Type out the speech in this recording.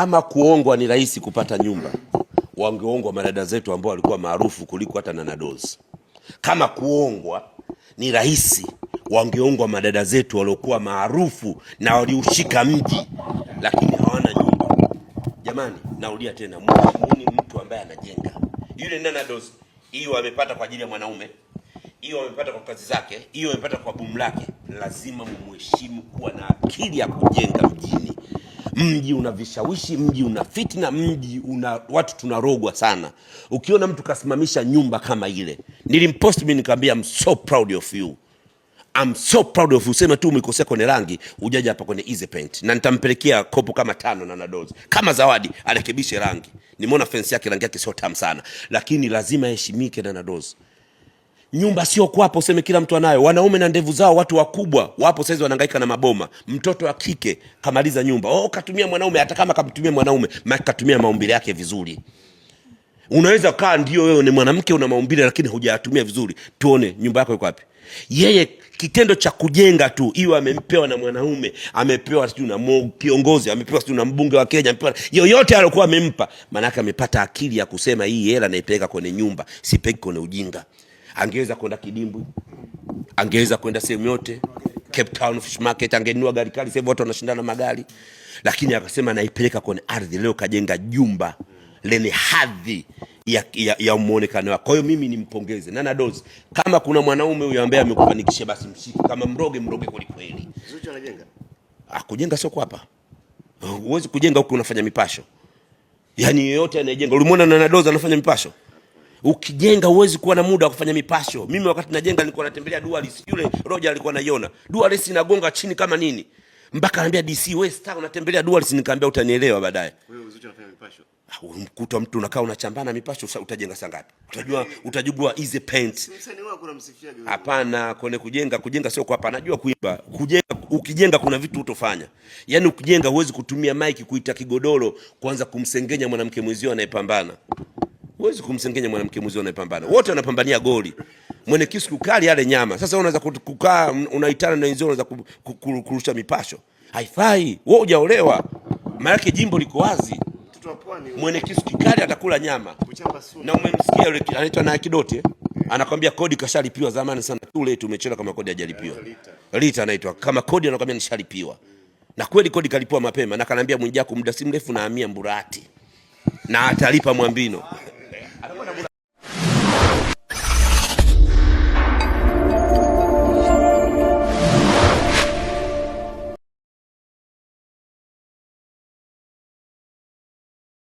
Kama kuongwa ni rahisi kupata nyumba, wangeongwa madada zetu ambao walikuwa maarufu kuliko hata Nana Dolls. Kama kuongwa ni rahisi, wangeongwa madada zetu waliokuwa maarufu na waliushika mji, lakini hawana nyumba. Jamani, narudia tena, mwamini mtu ambaye anajenga. Yule Nana Dolls, hiyo amepata kwa ajili ya mwanaume, hiyo amepata kwa kazi zake, hiyo amepata kwa boom lake. Lazima mumheshimu, kuwa na akili ya kujenga mjini. Mji una vishawishi, mji una fitna, mji una watu tunarogwa sana. Ukiona mtu kasimamisha nyumba kama ile, nilimpost mimi nikamwambia I'm so proud of you. I'm so proud of you. Sema tu umekosea kwenye rangi, ujaje hapa kwenye easy paint. Na nitampelekea kopo kama 5 na Nana Dolls kama zawadi, arekebishe rangi. Nimeona fence yake rangi yake sio tamu sana, lakini lazima heshimike Nana Dolls. Nyumba sio kwa hapo useme kila mtu anayo. Wanaume na ndevu zao, watu wakubwa wapo saizi wanahangaika na maboma. Mtoto wa kike kamaliza nyumba, katumia mwanaume. Hata kama kamtumia mwanaume, katumia maumbile yake vizuri. Unaweza kaa ndio wewe ni mwanamke una maumbile lakini hujatumia vizuri. Tuone nyumba yako iko wapi. Yeye kitendo cha kujenga tu, hiyo amempewa na mwanaume, amepewa sio na kiongozi, amepewa sio na mbunge wa Kenya, amepewa yoyote aliyokuwa amempa, maana yake amepata akili ya kusema hii hela naipeleka kwenye nyumba, sipeleki kwenye ujinga. Angeweza kwenda Kidimbwi, angeweza kwenda sehemu yote, Cape Town Fish Market, angenunua gari kali, sasa watu wanashindana magari, lakini akasema naipeleka kwenye ardhi. Leo kajenga jumba lenye hadhi ya muonekano wake. Kwa hiyo mimi nimpongeze Nana Dolls. Kama kuna mwanaume huyo ambaye amekufanikisha, basi mshike, kama mroge kweli kweli. Zuchu anajenga? Kujenga sio kwa hapa. Huwezi kujenga huko unafanya mipasho. Yaani yeyote anayejenga, ulimwona Nana Dolls anafanya mipasho? Ukijenga huwezi kuwa na muda wa kufanya mipasho. Mimi wakati najenga nilikuwa natembelea Dualis. Yule Roger alikuwa anaiona. Dualis inagonga chini kama nini. Mpaka anambia DC, wewe star unatembelea Dualis, nikamwambia utanielewa baadaye. Wewe Zuchu anafanya mipasho? Mkuta mtu unakaa unachambana mipasho, utajenga saa ngapi? Utajua easy paint. Msanii wako unamsifia gani? Hapana, kwenye kujenga sio kwa hapa. Anajua kuimba. Ukijenga kuna vitu utofanya. Yaani ukijenga huwezi kutumia mic kuita kigodoro kuanza kumsengenya mwanamke mwenzio anayepambana. Huwezi kumsengenya mwanamke mwenzio anayepambana. Wote wanapambania goli. Mwenye kisu kukali yale nyama. Sasa unaweza kukaa unaitana na wenzio, unaweza kurusha mipasho. Haifai. Wewe hujaolewa. Maana yake jimbo liko wazi. Mwenye kisu kikali atakula nyama. Na umemsikia yule anaitwa na Kidoti, anakuambia kodi kashalipiwa zamani sana. Tule tumechelewa kama kodi hajalipiwa. Lita anaitwa kama kodi, anakuambia nishalipiwa. Na kweli kodi kalipiwa mapema, na kanambia Mwijaku muda si mrefu na hamia Mburati. Na atalipa Mwambino.